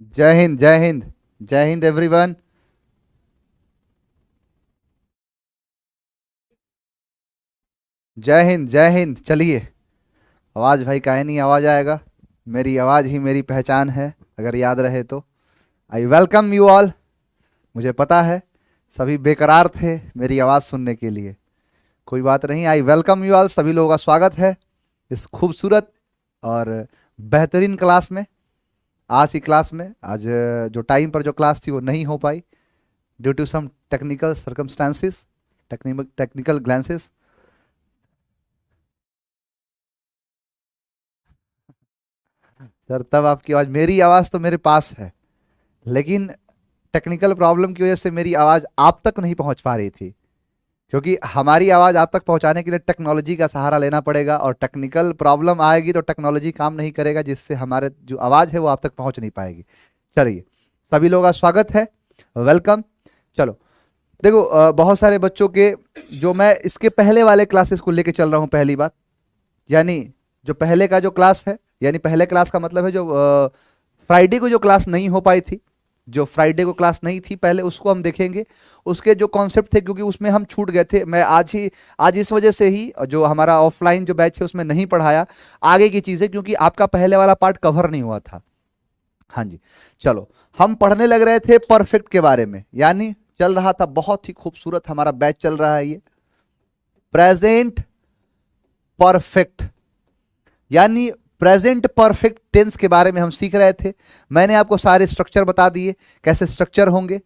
जय हिंद जय हिंद। जय हिंद एवरीवन। जय हिंद जय हिंद। चलिए, आवाज़ भाई काहे नहीं आवाज़ आएगा। मेरी आवाज़ ही मेरी पहचान है, अगर याद रहे तो। I welcome you all. मुझे पता है सभी बेकरार थे मेरी आवाज़ सुनने के लिए। कोई बात नहीं, आई वेलकम यू ऑल। सभी लोगों का स्वागत है इस खूबसूरत और बेहतरीन क्लास में। आज की क्लास में, आज जो टाइम पर जो क्लास थी वो नहीं हो पाई due to some technical circumstances, technical glances. Sir, तब आपकी आवाज़, मेरी आवाज़ तो मेरे पास है, लेकिन टेक्निकल प्रॉब्लम की वजह से मेरी आवाज़ आप तक नहीं पहुंच पा रही थी। क्योंकि हमारी आवाज़ आप तक पहुंचाने के लिए टेक्नोलॉजी का सहारा लेना पड़ेगा, और टेक्निकल प्रॉब्लम आएगी तो टेक्नोलॉजी काम नहीं करेगा, जिससे हमारे जो आवाज़ है वो आप तक पहुंच नहीं पाएगी। चलिए, सभी लोगों का स्वागत है, वेलकम। चलो, देखो, बहुत सारे बच्चों के जो मैं इसके पहले वाले क्लासेस को लेके चल रहा हूँ। पहली बात, यानी जो पहले का जो क्लास है, यानी पहले क्लास का मतलब है जो फ्राइडे को जो क्लास नहीं हो पाई थी, जो फ्राइडे को क्लास नहीं थी पहले, उसको हम देखेंगे। उसके जो कॉन्सेप्ट थे, क्योंकि उसमें हम छूट गए थे, मैं आज इस वजह से ही जो हमारा ऑफलाइन जो बैच है उसमें नहीं पढ़ाया आगे की चीज़ें, क्योंकि आपका पहले वाला पार्ट कवर नहीं हुआ था। हाँ जी। चलो, हम पढ़ने लग रहे थे परफेक्ट के बारे में, यानी चल रहा था, बहुत ही खूबसूरत हमारा बैच चल रहा है ये, प्रेजेंट परफेक्ट, यानी प्रेजेंट परफेक्ट टेंस के बारे में हम सीख रहे थे। मैंने आपको सारे स्ट्रक्चर बता दिए, कैसे स्ट्रक्चर होंगे,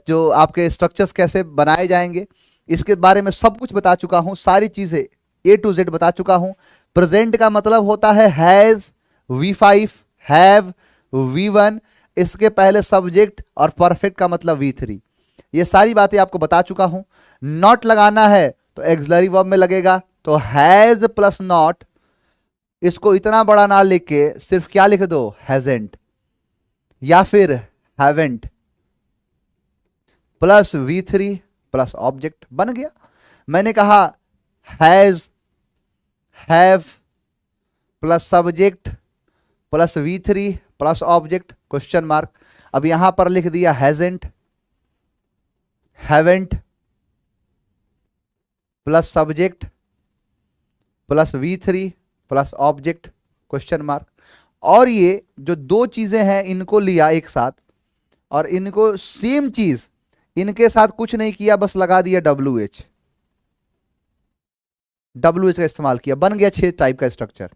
जो आपके स्ट्रक्चर्स कैसे बनाए जाएंगे, इसके बारे में सब कुछ बता चुका हूं, सारी चीजें A to Z बता चुका हूं। प्रेजेंट का मतलब होता है हैज, V5, हैव, V1, इसके पहले सब्जेक्ट, और परफेक्ट का मतलब V3। ये सारी बातें आपको बता चुका हूं। नॉट लगाना है तो एक्सलरी वर्ब में लगेगा, तो हैज प्लस नॉट, इसको इतना बड़ा ना लिख के सिर्फ क्या लिख दो, हैजेंट, या फिर haven't, plus V3 plus object, बन गया। मैंने कहा has, have plus subject plus V3 plus object, question mark. अब यहां पर लिख दिया हैजेंट, haven't plus subject plus V3 plus object, question mark. और ये जो दो चीजें हैं इनको लिया एक साथ, और इनको सेम चीज इनके साथ कुछ नहीं किया, बस लगा दिया WH, WH का इस्तेमाल किया, बन गया 6 टाइप का स्ट्रक्चर।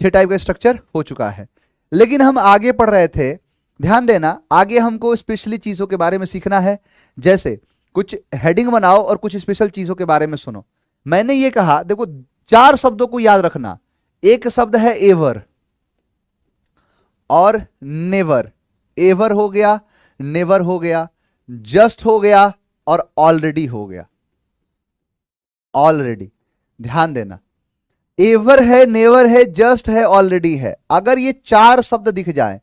6 टाइप का स्ट्रक्चर हो चुका है। लेकिन हम आगे पढ़ रहे थे, ध्यान देना, आगे हमको स्पेशली चीजों के बारे में सीखना है। जैसे कुछ हेडिंग बनाओ और कुछ स्पेशल चीजों के बारे में सुनो। मैंने ये कहा, देखो, 4 शब्दों को याद रखना। एक शब्द है एवर और नेवर। एवर हो गया, नेवर हो गया, जस्ट हो गया, और ऑलरेडी हो गया। ऑलरेडी, ध्यान देना, एवर है, नेवर है, जस्ट है, ऑलरेडी है। अगर ये 4 शब्द दिख जाए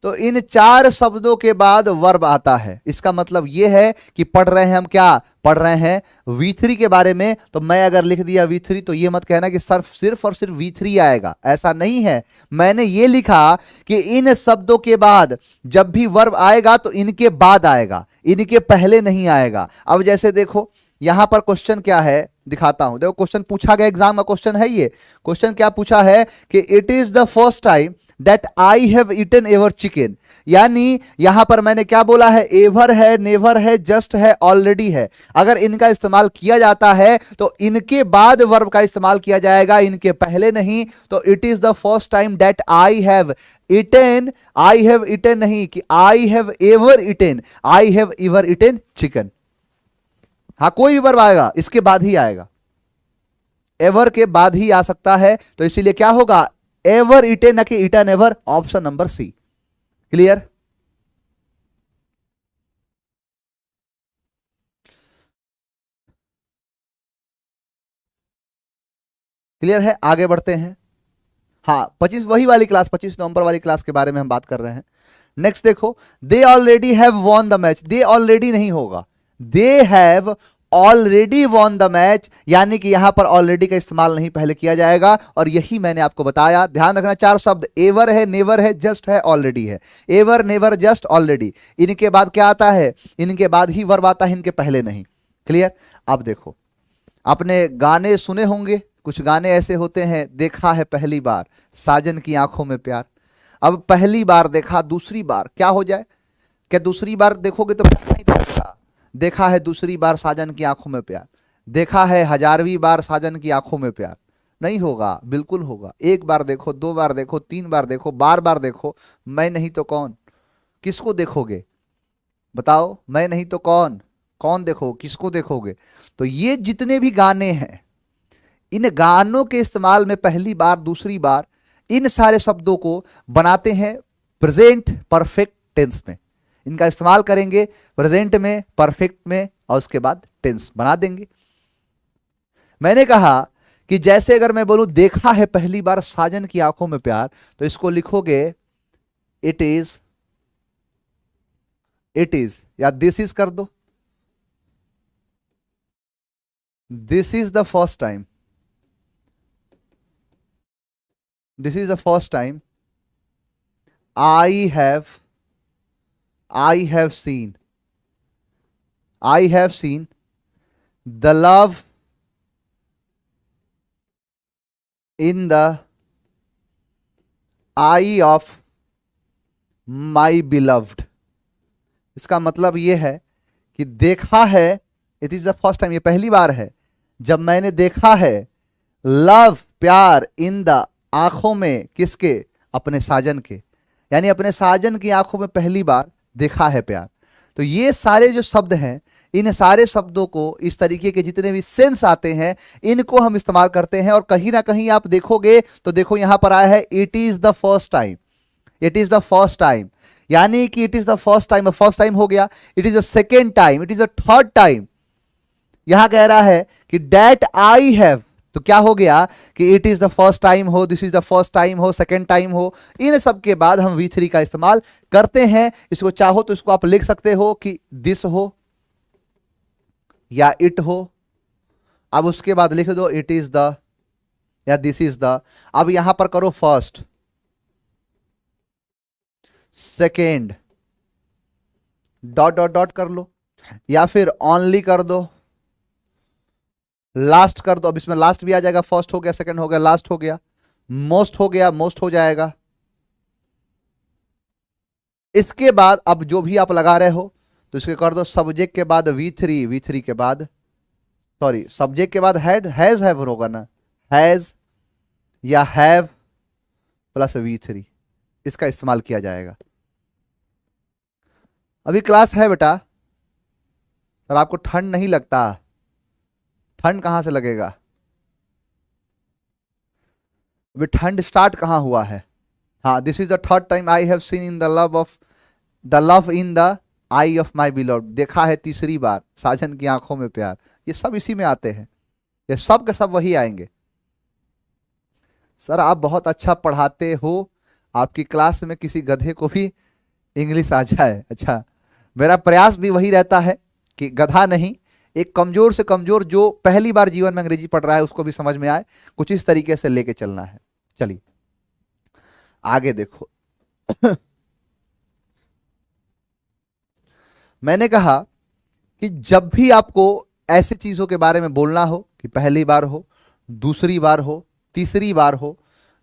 तो इन 4 शब्दों के बाद वर्ब आता है। इसका मतलब यह है कि पढ़ रहे हैं हम, क्या पढ़ रहे हैं, V3 के बारे में। तो मैं अगर लिख दिया V3 तो यह मत कहना कि सिर्फ और सिर्फ V3 आएगा, ऐसा नहीं है। मैंने ये लिखा कि इन शब्दों के बाद जब भी वर्ब आएगा तो इनके बाद आएगा, इनके पहले नहीं आएगा। अब जैसे देखो, यहां पर क्वेश्चन क्या है दिखाता हूं। देखो, क्वेश्चन पूछा गया, एग्जाम का क्वेश्चन है ये। क्वेश्चन क्या पूछा है कि it is the first time that I have eaten ever chicken. यानी यहां पर मैंने क्या बोला है, एवर है, नेवर है, जस्ट है, ऑलरेडी है। अगर इनका इस्तेमाल किया जाता है तो इनके बाद वर्ब का इस्तेमाल किया जाएगा, इनके पहले नहीं। तो it is the first time that I have eaten, I have eaten नहीं कि I have ever eaten, I have ever eaten chicken. हाँ, कोई भी वर्ब आएगा इसके बाद ही आएगा, एवर के बाद ही आ सकता है। तो इसीलिए क्या होगा, एवर ईटेन, न कि eaten ever, option number C. Clear? Clear है? आगे बढ़ते हैं। हाँ, 25 वही वाली क्लास, 25 नवंबर वाली क्लास के बारे में हम बात कर रहे हैं। नेक्स्ट देखो, they already have won the match. They already नहीं होगा, they have already won the match, यानी कि यहां पर ऑलरेडी का इस्तेमाल नहीं पहले किया जाएगा, और यही मैंने आपको बताया। ध्यान रखना, चार शब्द, एवर है, नेवर है, जस्ट है, ऑलरेडी है। Ever, never, just, already. इनके बाद क्या आता है? इनके बाद ही वर्ब आता है, इनके पहले नहीं। क्लियर? अब देखो, आपने गाने सुने होंगे, कुछ गाने ऐसे होते हैं, देखा है पहली बार साजन की आंखों में प्यार। अब पहली बार देखा, दूसरी बार क्या हो जाए? क्या दूसरी बार देखोगे तो प्यार नहीं दिखेगा? देखा है दूसरी बार साजन की आंखों में प्यार, देखा है हजारवीं बार साजन की आंखों में प्यार, नहीं होगा? बिल्कुल होगा। एक बार देखो, दो बार देखो, तीन बार देखो, बार बार देखो, मैं नहीं तो कौन, किसको देखोगे? बताओ, मैं नहीं तो कौन, कौन देखो, किसको देखोगे? तो ये जितने भी गाने हैं, इन गानों के इस्तेमाल में पहली बार, दूसरी बार, इन सारे शब्दों को बनाते हैं प्रेजेंट परफेक्ट टेंस में। इनका इस्तेमाल करेंगे प्रेजेंट में, परफेक्ट में, और उसके बाद टेंस बना देंगे। मैंने कहा कि जैसे अगर मैं बोलूं देखा है पहली बार साजन की आंखों में प्यार, तो इसको लिखोगे इट इज, इट इज, या दिस इज कर दो। This is the first time, this is the first time I have seen, I have seen the love in the eye of my beloved। इसका मतलब यह है कि देखा है, it is the first time, ये पहली बार है जब मैंने देखा है, लव, प्यार, इन द, आंखों में, किसके? अपने साजन के, यानी अपने साजन की आंखों में पहली बार देखा है प्यार। तो ये सारे जो शब्द हैं, इन सारे शब्दों को, इस तरीके के जितने भी सेंस आते हैं, इनको हम इस्तेमाल करते हैं। और कहीं ना कहीं आप देखोगे तो देखो यहां पर आया है it is the first time, it is the first time, यानी कि it is the first time, first time हो गया। It is the second time, it is the third time. यहां कह रहा है कि दैट आई हैव, तो क्या हो गया कि it is the first time हो, this is the first time हो, सेकेंड टाइम हो, इन सब के बाद हम V3 का इस्तेमाल करते हैं। इसको चाहो तो इसको आप लिख सकते हो कि दिस हो या इट हो। अब उसके बाद लिख दो इट इज द या दिस इज द। अब यहां पर करो first, second, dot dot dot कर लो, या फिर ओनली कर दो, लास्ट कर दो। अब इसमें लास्ट भी आ जाएगा, फर्स्ट हो गया, सेकंड हो गया, लास्ट हो गया, मोस्ट हो गया, मोस्ट हो जाएगा। इसके बाद अब जो भी आप लगा रहे हो तो इसके कर दो सब्जेक्ट के बाद V3, V3 के बाद, सॉरी, सब्जेक्ट के बाद हैज हैव होगा ना, हैज या हैव प्लस V3, इसका इस्तेमाल किया जाएगा। अभी क्लास है बेटा, सर आपको ठंड नहीं लगता? ठंड कहां से लगेगा? अभी ठंड स्टार्ट कहां हुआ है? हाँ, this is the third time I have seen in the love of, the love in the I of my beloved, देखा है तीसरी बार साजन की आंखों में प्यार। ये सब इसी में आते हैं, ये सब के सब वही आएंगे। सर आप बहुत अच्छा पढ़ाते हो, आपकी क्लास में किसी गधे को भी इंग्लिश आ जाए। अच्छा, मेरा प्रयास भी वही रहता है कि गधा नहीं, एक कमजोर से कमजोर जो पहली बार जीवन में अंग्रेजी पढ़ रहा है उसको भी समझ में आए, कुछ इस तरीके से लेके चलना है। चलिए आगे देखो। मैंने कहा कि जब भी आपको ऐसी चीजों के बारे में बोलना हो कि पहली बार हो, दूसरी बार हो, तीसरी बार हो,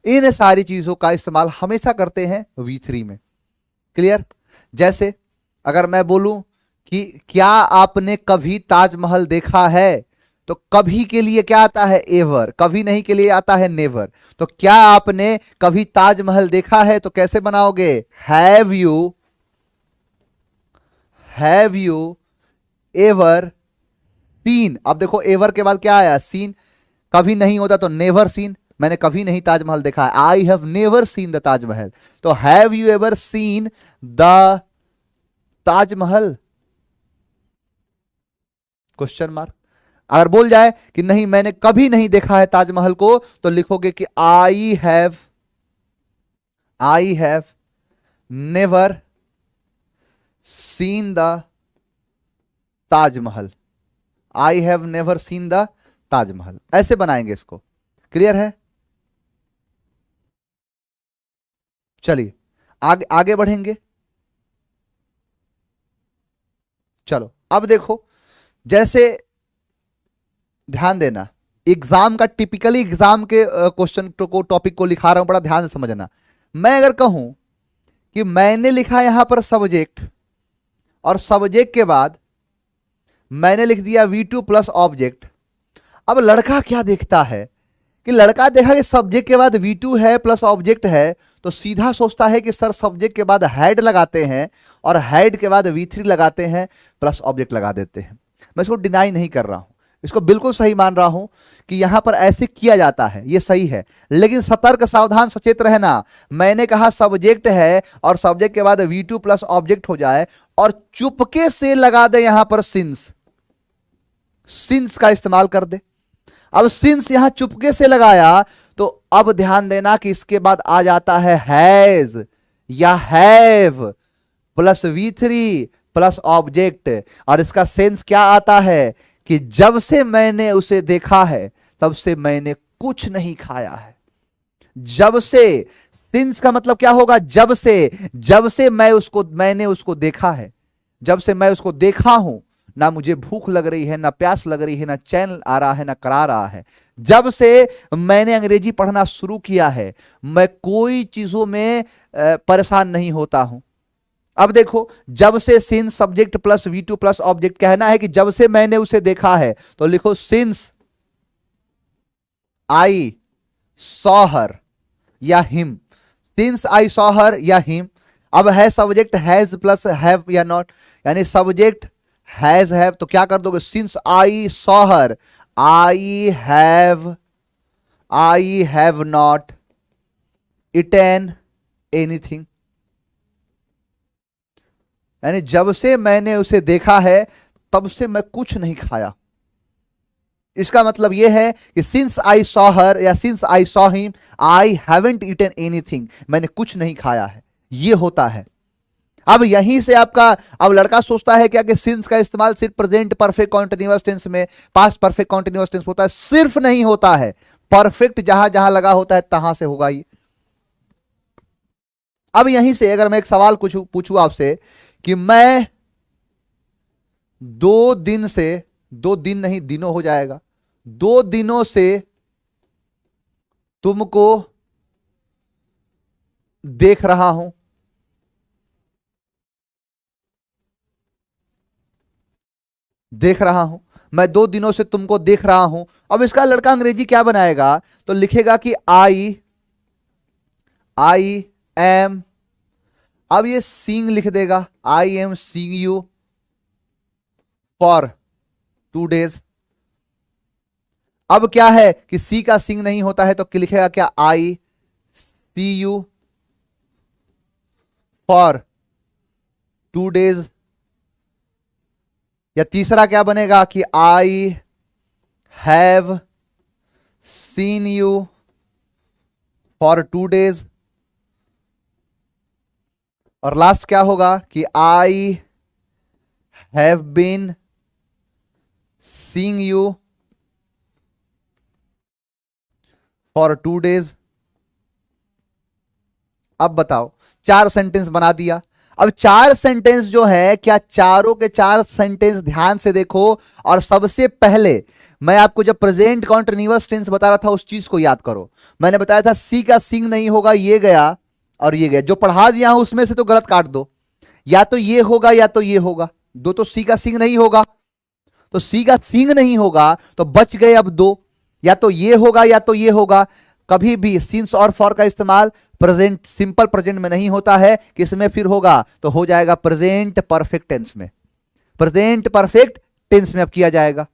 इन सारी चीजों का इस्तेमाल हमेशा करते हैं V3 में। क्लियर? जैसे अगर मैं बोलूं कि क्या आपने कभी ताजमहल देखा है, तो कभी के लिए क्या आता है? एवर। कभी नहीं के लिए आता है नेवर। तो क्या आपने कभी ताजमहल देखा है, तो कैसे बनाओगे? Have you ever scene. अब देखो एवर के बाद क्या आया? सीन। कभी नहीं होता तो नेवर सीन, मैंने कभी नहीं ताजमहल देखा है, I have never seen the Taj Mahal. तो have you ever seen the Taj Mahal? Question mark. अगर बोल जाए कि नहीं मैंने कभी नहीं देखा है ताजमहल को, तो लिखोगे कि I have never seen the Taj Mahal. I have never seen the Taj Mahal, ऐसे बनाएंगे इसको। क्लियर है? चलिए आगे आगे बढ़ेंगे। चलो अब देखो, जैसे ध्यान देना, एग्जाम का टिपिकली एग्जाम के क्वेश्चन को, टॉपिक को लिखा रहा हूं, बड़ा ध्यान से समझना। मैं अगर कहूं कि मैंने लिखा यहां पर सब्जेक्ट, और सब्जेक्ट के बाद मैंने लिख दिया V2 प्लस ऑब्जेक्ट। अब लड़का क्या देखता है कि लड़का देखा कि सब्जेक्ट के बाद V2 है प्लस ऑब्जेक्ट है, तो सीधा सोचता है कि सर सब्जेक्ट के बाद हेड लगाते हैं और हेड के बाद V3 लगाते हैं प्लस ऑब्जेक्ट लगा देते हैं। मैं इसको डिनाई नहीं कर रहा हूं, इसको बिल्कुल सही मान रहा हूं कि यहां पर ऐसे किया जाता है, ये सही है। लेकिन सतर्क, सावधान, सचेत रहना। मैंने कहा सब्जेक्ट है और सब्जेक्ट के बाद V2 प्लस ऑब्जेक्ट हो जाए और चुपके से लगा दे यहां पर सिंस, सिंस का इस्तेमाल कर दे। अब सिंस यहां चुपके से लगाया तो अब ध्यान देना कि इसके बाद आ जाता है हैज या have plus V3 plus object, और इसका सेंस क्या आता है कि जब से मैंने उसे देखा है तब से मैंने कुछ नहीं खाया है। जब से, सिंस का मतलब क्या होगा? जब से मैंने उसको देखा है, जब से मैं उसको देखा हूं, ना मुझे भूख लग रही है, ना प्यास लग रही है, ना चैन आ रहा है, ना करा रहा है। जब से मैंने अंग्रेजी पढ़ना शुरू किया है, मैं कोई चीजों में परेशान नहीं होता हूं। अब देखो, जब से since subject plus V2 plus object, कहना है कि जब से मैंने उसे देखा है, तो लिखो सिंस आई सॉ हर या him, since I saw her या हिम। अब है सब्जेक्ट हैज प्लस हैव या नॉट, यानी सब्जेक्ट हैज हैव, तो क्या कर दोगे? Since I saw her, I have not eaten anything, यानी जब से मैंने उसे देखा है तब से मैं कुछ नहीं खाया। इसका मतलब यह है कि सिंस आई सॉ हर या since I saw him, I haven't eaten anything, मैंने कुछ नहीं खाया है, ये होता है। अब यहीं से आपका, अब लड़का सोचता है क्या कि सिंस का इस्तेमाल सिर्फ प्रेजेंट परफेक्ट कॉन्टिन्यूअस टेंस में, पास्ट परफेक्ट कॉन्टिन्यूअस टेंस होता है? सिर्फ नहीं होता है, परफेक्ट जहां जहां लगा होता है तहां से होगा ये। अब यहीं से अगर मैं एक सवाल पूछूं आपसे कि मैं 2 दिन से, 2 दिन नहीं दिनों हो जाएगा, 2 दिनों से तुमको देख रहा हूं, मैं 2 दिनों से तुमको देख रहा हूं। अब इसका लड़का अंग्रेजी क्या बनाएगा? तो लिखेगा कि आई एम, अब ये सीइंग लिख देगा, I am seeing you for 2 days। अब क्या है कि सी का सीइंग नहीं होता है, तो लिखेगा क्या? I see you for 2 days। या तीसरा क्या बनेगा कि I have seen you for 2 days। और लास्ट क्या होगा कि I have been seeing you for 2 days। अब बताओ, 4 सेंटेंस बना दिया। अब 4 सेंटेंस जो है, क्या चारों के 4 सेंटेंस ध्यान से देखो, और सबसे पहले मैं आपको जब प्रेजेंट कॉन्टिन्यूअस टेंस बता रहा था उस चीज को याद करो। मैंने बताया था सी का सिंग नहीं होगा, ये गया और ये गया, जो पढ़ा दिया हूं उसमें से तो गलत काट दो, या तो ये होगा या तो ये होगा, 2 तो सी का सिंग नहीं होगा, तो सी का सिंग नहीं होगा तो बच गए अब 2, या तो ये होगा या तो ये होगा। कभी भी सिंस और फॉर का इस्तेमाल प्रेजेंट, सिंपल प्रेजेंट में नहीं होता है, किसमें फिर होगा? तो हो जाएगा प्रेजेंट परफेक्ट टेंस में, प्रेजेंट परफेक्ट टेंस में अब किया जाएगा।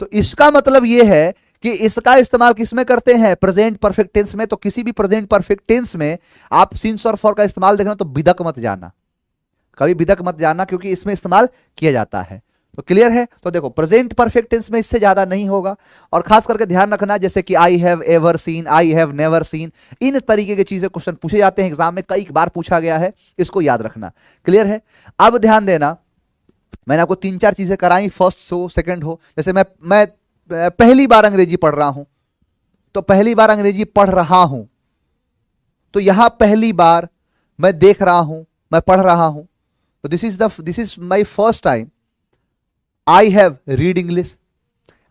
तो इसका मतलब यह है कि इसका इस्तेमाल किसमें करते हैं? प्रेजेंट परफेक्ट टेंस में। तो किसी भी प्रेजेंट परफेक्ट टेंस में आप सिंस और फॉर का इस्तेमाल देखना, तो बिदक मत जाना, कभी बिदक मत जाना, क्योंकि इसमें इस्तेमाल किया जाता है। तो क्लियर है। तो देखो प्रेजेंट परफेक्ट टेंस में इससे ज्यादा नहीं होगा। और खास करके ध्यान रखना, जैसे कि I have ever seen, I have never seen, इन तरीके की चीजें क्वेश्चन पूछे जाते हैं एग्जाम में, कई बार पूछा गया है, इसको याद रखना। क्लियर है। अब ध्यान देना, मैंने आपको 3-4 चीजें कराई, फर्स्ट हो सेकंड हो। जैसे मैं पहली बार अंग्रेजी पढ़ रहा हूं, तो पहली बार अंग्रेजी पढ़ रहा हूं, तो यहां पहली बार मैं देख रहा हूं, मैं पढ़ रहा हूं, तो this is my first time I have read English,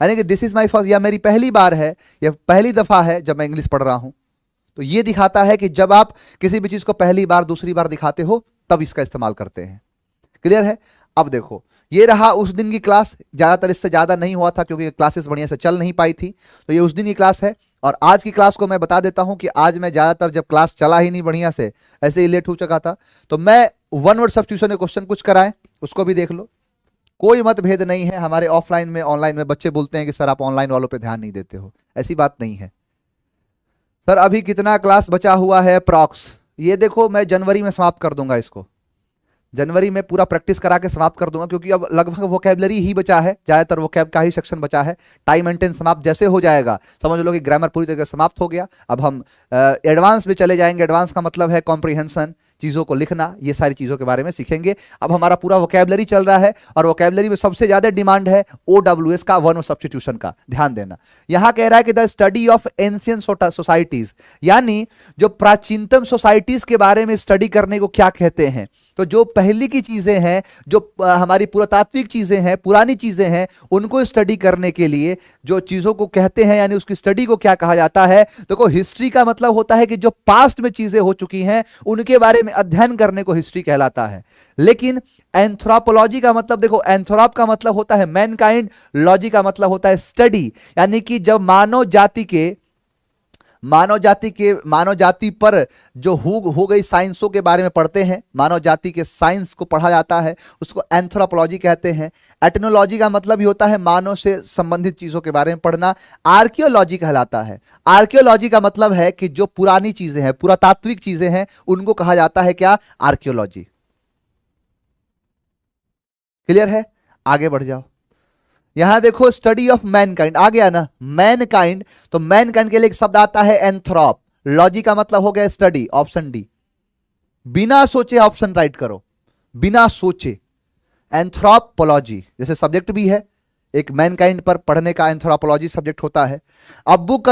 यानी कि दिस इज माई फर्स्ट, या मेरी पहली बार है, या पहली दफा है जब मैं इंग्लिश पढ़ रहा हूं। तो ये दिखाता है कि जब आप किसी भी चीज को पहली बार दूसरी बार दिखाते हो तब इसका इस्तेमाल करते हैं। क्लियर है। अब देखो ये रहा उस दिन की क्लास, ज्यादातर इससे ज्यादा नहीं हुआ था क्योंकि क्लासेस बढ़िया से चल नहीं पाई थी, तो ये उस दिन की क्लास है। और आज की क्लास को मैं बता देता हूं कि आज मैं ज्यादातर जब क्लास चला ही नहीं बढ़िया से, ऐसे ही लेट हो चुका था, तो मैं वन वर्ड सब्स्टिट्यूशन के क्वेश्चन कुछ कराए, उसको भी देख लो। कोई मतभेद नहीं है, हमारे ऑफलाइन में ऑनलाइन में बच्चे बोलते हैं कि सर आप ऑनलाइन वालों पे ध्यान नहीं देते हो, ऐसी बात नहीं है। सर अभी कितना क्लास बचा हुआ है प्रॉक्स, ये देखो मैं जनवरी में समाप्त कर दूंगा इसको, जनवरी में पूरा प्रैक्टिस करा के समाप्त कर दूंगा, क्योंकि अब लगभग वोकैबुलरी ही बचा है, ज्यादातर वोकैब का ही सेक्शन बचा है। टाइम एंड टेंस समाप्त जैसे हो जाएगा समझ लो कि ग्रामर पूरी तरह से समाप्त हो गया। अब हम एडवांस में चले जाएंगे। एडवांस का मतलब है कॉम्प्रिहेंशन, चीजों को लिखना, ये सारी चीजों के बारे में सीखेंगे। अब हमारा पूरा वोकैबुलरी चल रहा है, और वोकैबुलरी में सबसे ज्यादा डिमांड है OWS का, वन ऑफ सब्स्टिट्यूशन का। ध्यान देना, यहां कह रहा है कि the study of ancient societies, यानी जो प्राचीनतम सोसाइटीज के बारे में स्टडी करने को क्या कहते हैं। तो जो पहले की चीजें हैं, जो हमारी पुरातात्विक चीजें हैं, पुरानी चीजें हैं, उनको स्टडी करने के लिए जो चीजों को कहते हैं, यानी उसकी स्टडी को क्या कहा जाता है। देखो हिस्ट्री का मतलब होता है कि जो पास्ट में चीजें हो चुकी हैं उनके बारे में अध्ययन करने को हिस्ट्री कहलाता है। लेकिन एंथ्रोपोलॉजी का मतलब, देखो एंथ्रोप का मतलब होता है मैनकाइंड, लॉजी का मतलब होता है स्टडी, यानी कि जब मानव जाति पर जो हो गई साइंसों के बारे में पढ़ते हैं, मानव जाति के साइंस को पढ़ा जाता है, उसको एंथ्रोपोलॉजी कहते हैं। एटनोलॉजी का मतलब ही होता है मानव से संबंधित चीजों के बारे में पढ़ना। आर्कियोलॉजी कहलाता है, आर्कियोलॉजी का मतलब है कि जो पुरानी चीजें हैं, पुरातात्विक चीजें हैं, उनको कहा जाता है क्या, आर्कियोलॉजी। क्लियर है। आगे बढ़ जाओ, यहां देखो स्टडी ऑफ मैनकाइंड आ गया ना, मैनकाइंड, तो मैनकाइंड के लिए एक शब्द आता है एंथ्रोप, लॉजी का मतलब हो गया स्टडी, ऑप्शन डी। बिना सोचे ऑप्शन राइट करो, बिना सोचे। एंथ्रोपोलॉजी जैसे सब्जेक्ट भी है एक, मैनकाइंड पर पढ़ने का एंथ्रोपोलॉजी सब्जेक्ट होता है। अब book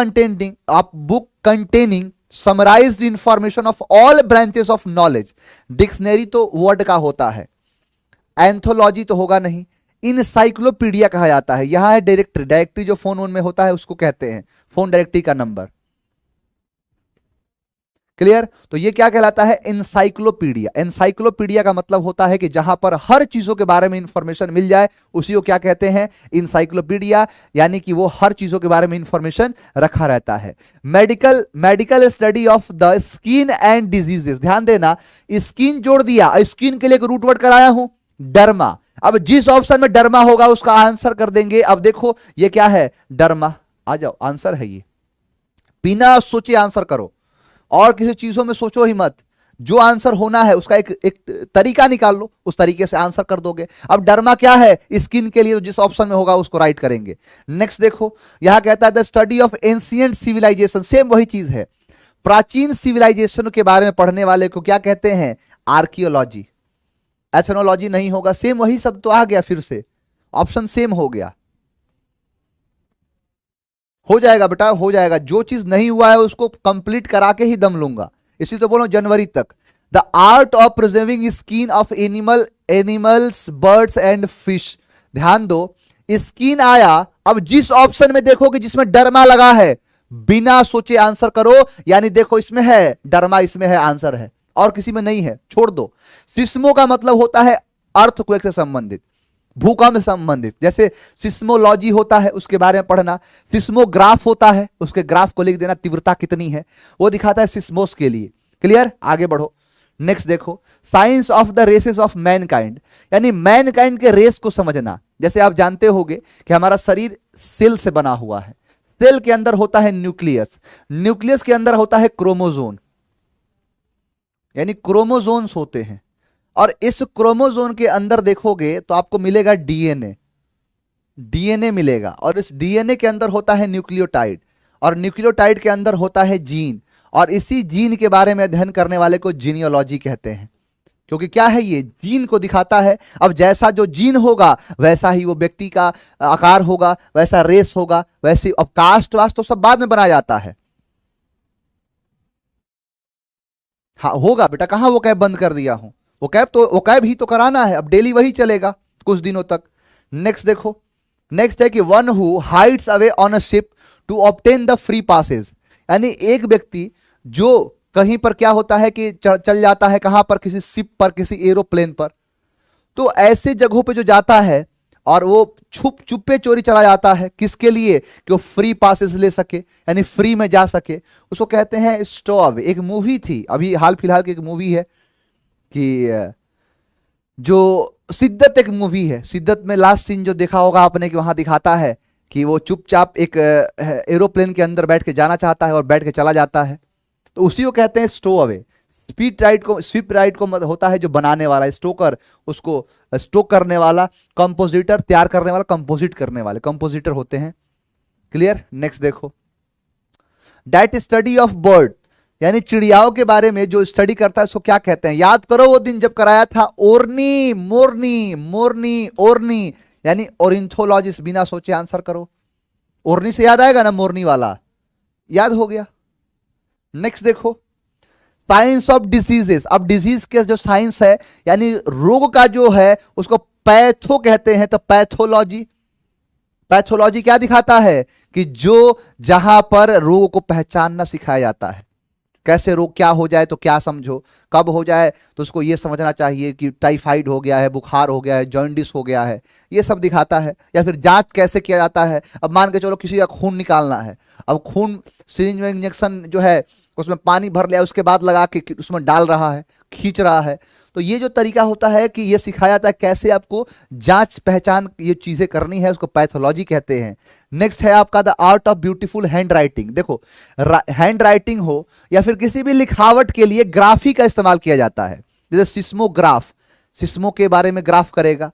containing summarised information of all branches of knowledge, dictionary तो वर्ड का होता है, एंथोलॉजी तो होगा नहीं। इनसाइक्लोपीडिया कहा जाता है। यहां है डायरेक्टरी जो फोन में होता है उसको कहते हैं फोन डायरेक्टरी का नंबर। क्लियर। तो ये क्या कहलाता है, एनसाइक्लोपीडिया। एनसाइक्लोपीडिया का मतलब होता है कि जहां पर हर चीजों के बारे में इंफॉर्मेशन मिल जाए उसी को क्या कहते हैं, एनसाइक्लोपीडिया, यानी कि वो हर चीजों के बारे में इंफॉर्मेशन रखा रहता है। Medical study of the skin and diseases, ध्यान देना, स्किन जोड़ दिया, स्किन के लिए एक रूट वर्ड कराया हूं डर्मा। अब जिस ऑप्शन में डर्मा होगा उसका आंसर कर देंगे। अब देखो ये क्या है, डर्मा, आ जाओ आंसर है ये, बिना सोचे आंसर करो और किसी चीजों में सोचो ही मत, जो आंसर होना है उसका एक तरीका निकाल लो, उस तरीके से आंसर कर दोगे। अब डर्मा क्या है, स्किन के लिए, तो जिस ऑप्शन में होगा उसको राइट करेंगे। नेक्स्ट देखो यहां कहता है the study of ancient civilization, same वही चीज है, प्राचीन सिविलाइजेशन के बारे में पढ़ने वाले को क्या कहते हैं, आर्कियोलॉजी। एथनोलॉजी नहीं होगा, सेम वही सब तो आ गया, फिर से ऑप्शन सेम हो गया, हो जाएगा बेटा, हो जाएगा। जो चीज नहीं हुआ है उसको कंप्लीट करा के ही दम लूंगा, इसी तो बोलो जनवरी तक। The art of preserving skin of animals birds and fish, ध्यान दो स्किन आया। अब जिस ऑप्शन में देखो कि जिसमें डर्मा लगा है बिना सोचे आंसर करो, यानी देखो इसमें है डर्मा, इसमें है आंसर है, और किसी में नहीं है, छोड़ दो। सिस्मो का मतलब होता है अर्थक्वेक से संबंधित, भूकंप से संबंधित, जैसे सिस्मोलॉजी होता है उसके बारे में पढ़ना, सिस्मोग्राफ होता है उसके ग्राफ को लिख देना, तीव्रता कितनी है वो दिखाता है सिस्मोस के लिए। क्लियर। आगे बढ़ो, नेक्स्ट देखो science of the races of mankind, यानी मैनकाइंड के रेस को समझना। जैसे आप जानते होंगे कि हमारा शरीर सेल से बना हुआ है, सेल के अंदर होता है न्यूक्लियस, न्यूक्लियस के अंदर होता है क्रोमोजोन, यानी क्रोमोजोन्स होते हैं, और इस क्रोमोजोन के अंदर देखोगे तो आपको मिलेगा डीएनए। डीएनए मिलेगा, और इस डीएनए के अंदर होता है न्यूक्लियोटाइड, और न्यूक्लियोटाइड के अंदर होता है जीन, और इसी जीन के बारे में अध्ययन करने वाले को जीनियोलॉजी कहते हैं। क्योंकि क्या है, ये जीन को दिखाता है। अब जैसा जो जीन होगा वैसा ही वो व्यक्ति का आकार होगा, वैसा रेस होगा, वैसे। अब कास्ट वास्ट तो सब बाद में बनाया जाता है। हाँ होगा बेटा, कहां वो कैब बंद कर दिया हूं, वो कैब ही तो कराना है, अब डेली वही चलेगा कुछ दिनों तक। नेक्स्ट देखो, नेक्स्ट है कि one who hides away on a ship to obtain the free passage, यानी एक व्यक्ति जो कहीं पर क्या होता है कि चल जाता है, कहां पर, किसी शिप पर, किसी एरोप्लेन पर, तो ऐसे जगहों पे जो जाता है और वो चुप्पे चोरी चला जाता है, किसके लिए, कि वो फ्री पासेस ले सके, यानी फ्री में जा सके, उसको कहते हैं स्टो अवे। एक मूवी थी अभी हाल फिलहाल की, एक मूवी है कि जो सिद्दत, एक मूवी है सिद्दत में लास्ट सीन जो देखा होगा आपने, कि वहां दिखाता है कि वो चुपचाप एक एरोप्लेन के अंदर बैठ के जाना चाहता है और बैठ के चला जाता है, तो उसी को कहते हैं स्टो अवे। स्विप राइट को होता है जो बनाने वाला, स्टोकर उसको स्टोक करने वाला, कंपोजिटर तैयार करने वाला, कंपोजिट करने वाले कंपोजिटर होते हैं। क्लियर। नेक्स्ट देखो, दैट स्टडी ऑफ बर्ड, यानी चिड़ियाओं के बारे में जो स्टडी करता है उसको क्या कहते हैं। याद करो वो दिन जब कराया था, ओरनी मोरनी मोरनी ओरनी, यानी ओरिंथोलॉजिस्ट। बिना सोचे आंसर करो, ओरनी से याद आएगा ना, मोरनी वाला याद हो गया। नेक्स्ट देखो, साइंस ऑफ डिसीजेस। अब डिजीज के जो साइंस है, यानी रोग का जो है, उसको पैथो कहते हैं। तो पैथोलॉजी, पैथोलॉजी क्या दिखाता है, कि जो जहां पर रोग को पहचानना सिखाया जाता है, कैसे रोग क्या हो जाए तो क्या समझो, कब हो जाए तो उसको ये समझना चाहिए कि टाइफाइड हो गया है, बुखार हो गया है, जॉन्डिस हो गया है, ये सब दिखाता है। या फिर जांच कैसे किया जाता है, अब मान के चलो किसी का खून निकालना है, अब खून सिरिंज में इंजेक्शन जो है उसमें पानी भर लिया, उसके बाद लगा के उसमें डाल रहा है, खींच रहा है, तो ये जो तरीका होता है कि ये सिखाया जाता है कैसे आपको जांच पहचान ये चीजें करनी है, उसको पैथोलॉजी कहते हैं। नेक्स्ट है आपका the art of beautiful hand writing. देखो, हैंड राइटिंग हो या फिर किसी भी लिखावट के लिए ग्राफी का इस्तेमाल किया जाता है। जैसे सिस्मोग्राफ, सिस्मो के बारे में ग्राफ करेगा,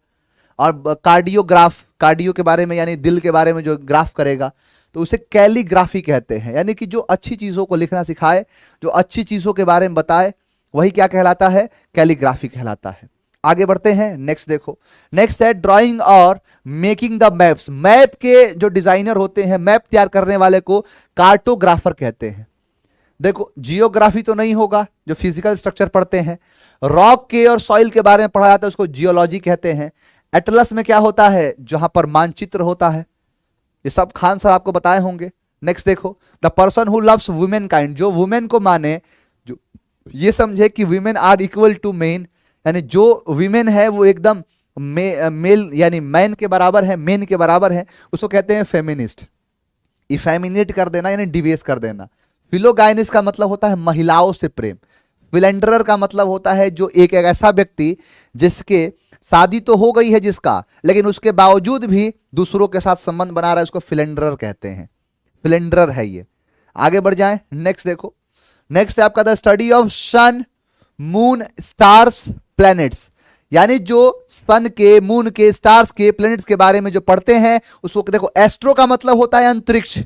और कार्डियोग्राफ, कार्डियो के बारे में यानी दिल के बारे में जो ग्राफ करेगा, तो उसे कैलीग्राफी कहते हैं। यानी कि जो अच्छी चीजों को लिखना सिखाए, जो अच्छी चीजों के बारे में बताए, वही क्या कहलाता है, कैलीग्राफी कहलाता है। आगे बढ़ते हैं, नेक्स्ट देखो, नेक्स्ट है ड्राइंग और मेकिंग द मैप्स। मैप के जो डिजाइनर होते हैं, मैप तैयार करने वाले को कार्टोग्राफर कहते हैं। देखो, जियोग्राफी तो नहीं होगा, जो फिजिकल स्ट्रक्चर पढ़ते हैं। रॉक के और सॉइल के बारे में पढ़ा जाता है, उसको जियोलॉजी कहते हैं। एटलस में क्या होता है, जहां पर मानचित्र होता है, ये सब खान साहब आपको बताए होंगे। नेक्स्ट देखो, the person who loves women kind, जो वुमेन को माने, जो ये समझे कि women are equal to men, यानी जो वुमेन है वो एकदम मेल यानी मैन के बराबर है, मेन के बराबर है, उसको कहते हैं फेमिनिस्ट। इफेमिनेट कर देना यानी डिवेस कर देना। फिलोगाइनिस का मतलब होता है महिलाओं से प्रेम। फिलेंडरर का मतलब होता है जो एक ऐसा व्यक्ति जिसके शादी तो हो गई है जिसका, लेकिन उसके बावजूद भी दूसरों के साथ संबंध बना रहा है, उसको फिलेंडरर कहते हैं। फिलेंडरर है ये। आगे बढ़ जाएं, नेक्स्ट देखो, नेक्स्ट है आपका the study of sun moon stars planets, यानी जो सन के, मून के, स्टार्स के, प्लैनेट्स के बारे में जो पढ़ते हैं उसको देखो। एस्ट्रो का मतलब होता है अंतरिक्ष,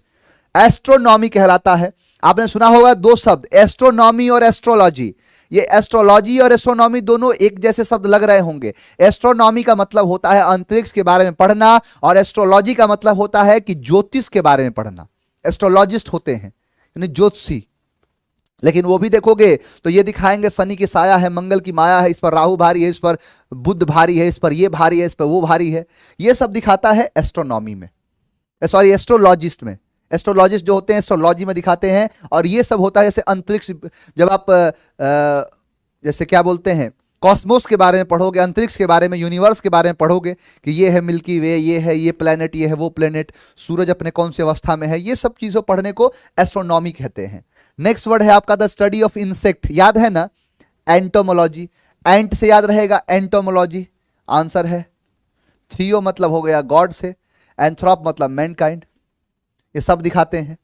एस्ट्रोनॉमी कहलाता है। आपने सुना होगा दो शब्द, एस्ट्रोनॉमी और एस्ट्रोलॉजी। ये एस्ट्रोलॉजी और एस्ट्रोनॉमी दोनों एक जैसे शब्द लग रहे होंगे। एस्ट्रोनॉमी का मतलब होता है अंतरिक्ष के बारे में पढ़ना, और एस्ट्रोलॉजी का मतलब होता है कि ज्योतिष के बारे में पढ़ना। एस्ट्रोलॉजिस्ट होते हैं यानी ज्योतिषी। लेकिन वो भी देखोगे तो ये दिखाएंगे शनि की साया है, मंगल की माया है, इस पर राहु भारी है, इस पर बुध भारी है, इस पर ये भारी है, इस पर वो भारी है। ये सब दिखाता है एस्ट्रोनॉमी में, सॉरी एस्ट्रोलॉजिस्ट में। एस्ट्रोलॉजिस्ट जो होते हैं एस्ट्रोलॉजी में दिखाते हैं। और ये सब होता है जैसे अंतरिक्ष, जब आप जैसे क्या बोलते हैं, कॉस्मोस के बारे में पढ़ोगे, अंतरिक्ष के बारे में, यूनिवर्स के बारे में पढ़ोगे कि ये है मिल्की वे, ये है ये प्लेनेट, ये है वो प्लेनेट, सूरज अपने कौन सी अवस्था में है, ये सब चीज़ों पढ़ने को एस्ट्रोनॉमी कहते हैं। नेक्स्ट वर्ड है आपका द स्टडी ऑफ इंसेक्ट, याद है ना, एंटोमोलॉजी। एंट से याद रहेगा एंटोमोलॉजी, आंसर है। थियो मतलब हो गया गॉड से, एंथ्रोप मतलब मैनकाइंड, ये सब दिखाते हैं।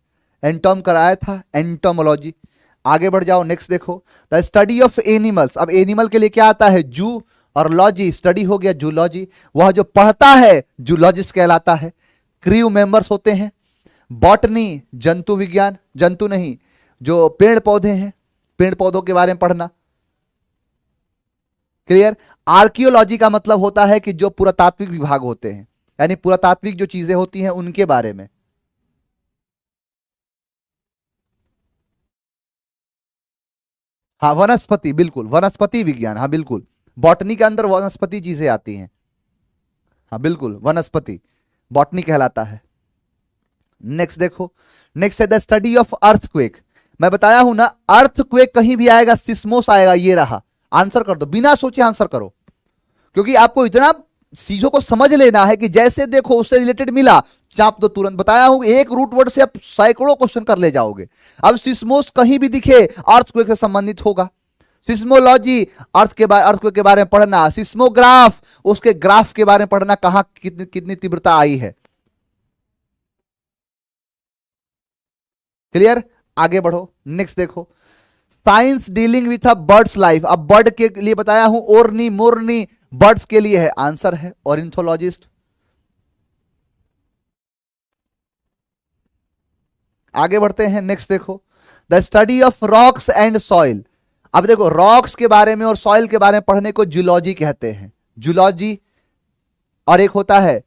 एंटोम कराया था, एंटोमोलॉजी। आगे बढ़ जाओ, नेक्स्ट देखो द स्टडी ऑफ एनिमल्स। अब एनिमल के लिए क्या आता है, जू और लॉजी स्टडी हो गया जूलॉजी, वह जो पढ़ता है जूलॉजिस्ट कहलाता है। क्रू मेंबर्स होते हैं। बॉटनी जंतु विज्ञान, जंतु नहीं जो पेड़ पौधे हैं, पेड़ पौधों के बारे में पढ़ना। क्लियर। आर्कियोलॉजी का मतलब होता है कि जो पुरातात्विक विभाग होते हैं, यानी पुरातात्विक जो चीजें होती हैं उनके बारे में। हाँ वनस्पति, बिल्कुल वनस्पति विज्ञान, हाँ बिल्कुल बॉटनी के अंदर वनस्पति चीजें आती हैं, हाँ बिल्कुल वनस्पति बॉटनी कहलाता है। नेक्स्ट देखो, नेक्स्ट है द स्टडी ऑफ अर्थक्वेक। मैं बताया हूं ना अर्थक्वेक कहीं भी आएगा सिस्मोस आएगा, ये रहा। आंसर कर दो, बिना सोचे आंसर करो, क्योंकि आपको इतना चीजों को समझ लेना है कि जैसे देखो उससे रिलेटेड मिला चाप दो तुरंत। बताया हूं एक रूट वर्ड से आप सैकड़ों क्वेश्चन कर ले जाओगे। अब सिस्मोस कहीं भी दिखे अर्थक्वेक से संबंधित होगा। सिस्मोलॉजी अर्थक्वेक के बारे में पढ़ना। सिस्मोग्राफ उसके ग्राफ के बारे में पढ़ना, कहां कितनी तीव्रता आई है। क्लियर। आगे बढ़ो, नेक्स्ट देखो science dealing with a bird's life. अब बर्ड के लिए बताया हूं ओरनी मोरनी, बर्ड्स के लिए है, आंसर है ऑर्निथोलॉजिस्ट। आगे बढ़ते हैं, नेक्स्ट देखो the study of rocks and soil. अब देखो रॉक्स के बारे में और सॉइल के बारे में पढ़ने को जूलॉजी कहते हैं, जूलॉजी। और एक होता है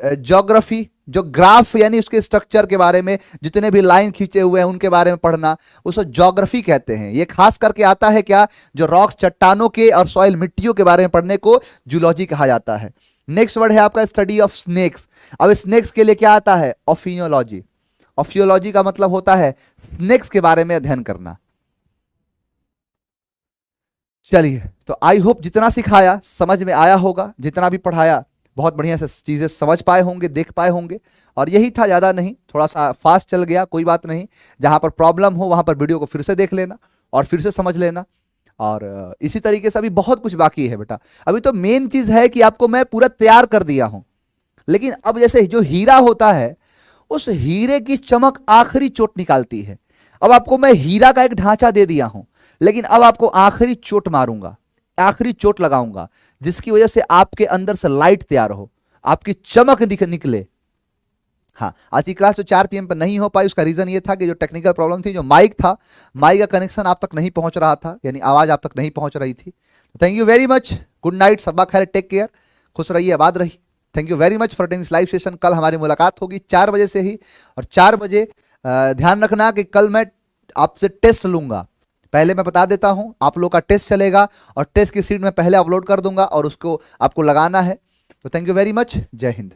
ज्योग्राफी, जो ग्राफ यानी उसके स्ट्रक्चर के बारे में जितने भी लाइन खींचे हुए हैं उनके बारे में पढ़ना, उसको ज्योग्राफी कहते हैं। ये खास करके आता है क्या, जो रॉक्स चट्टानों के और सॉइल मिट्टियों के बारे में पढ़ने को जूलॉजी कहा जाता है। नेक्स्ट वर्ड है आपका स्टडी ऑफ स्नेक्स। अब स्नेक्स के लिए क्या आता है, ऑफियोलॉजी। ऑफियोलॉजी का मतलब होता है स्नेक्स के बारे में अध्ययन करना। चलिए, तो आई होप जितना सिखाया समझ में आया होगा, जितना भी पढ़ाया बहुत बढ़िया से चीजें समझ पाए होंगे, देख पाए होंगे। और यही था, ज्यादा नहीं, थोड़ा सा फास्ट चल गया, कोई बात नहीं। जहां पर प्रॉब्लम हो वहां पर वीडियो को फिर से देख लेना और फिर से समझ लेना। और इसी तरीके से अभी बहुत कुछ बाकी है बेटा। अभी तो मेन चीज है कि आपको मैं पूरा तैयार कर दिया हूं, लेकिन अब जैसे जो हीरा होता है उस हीरे की चमक आखिरी चोट निकालती है। अब आपको मैं हीरा का एक ढांचा दे दिया हूं, लेकिन अब आपको आखिरी चोट मारूंगा, आखिरी चोट लगाऊंगा, जिसकी वजह से आपके अंदर से लाइट तैयार हो, आपकी चमक निकले। हाँ, आज की क्लास जो 4 PM पर नहीं हो पाई उसका रीजन ये था कि जो टेक्निकल प्रॉब्लम थी, जो माइक था, माइक का कनेक्शन आप तक नहीं पहुंच रहा था, यानी आवाज आप तक नहीं पहुंच रही थी। Thank you very much, good night, सबा खैर, टेक केयर, खुश रहिए, आबाद रहिए। Thank you very much for attending this live session. कल हमारी मुलाकात होगी 4 बजे से ही, और 4 बजे ध्यान रखना कि कल मैं आपसे टेस्ट लूंगा। पहले मैं बता देता हूं, आप लोग का टेस्ट चलेगा और टेस्ट की सीट मैं पहले अपलोड कर दूंगा और उसको आपको लगाना है। तो थैंक यू वेरी मच, जय हिंद।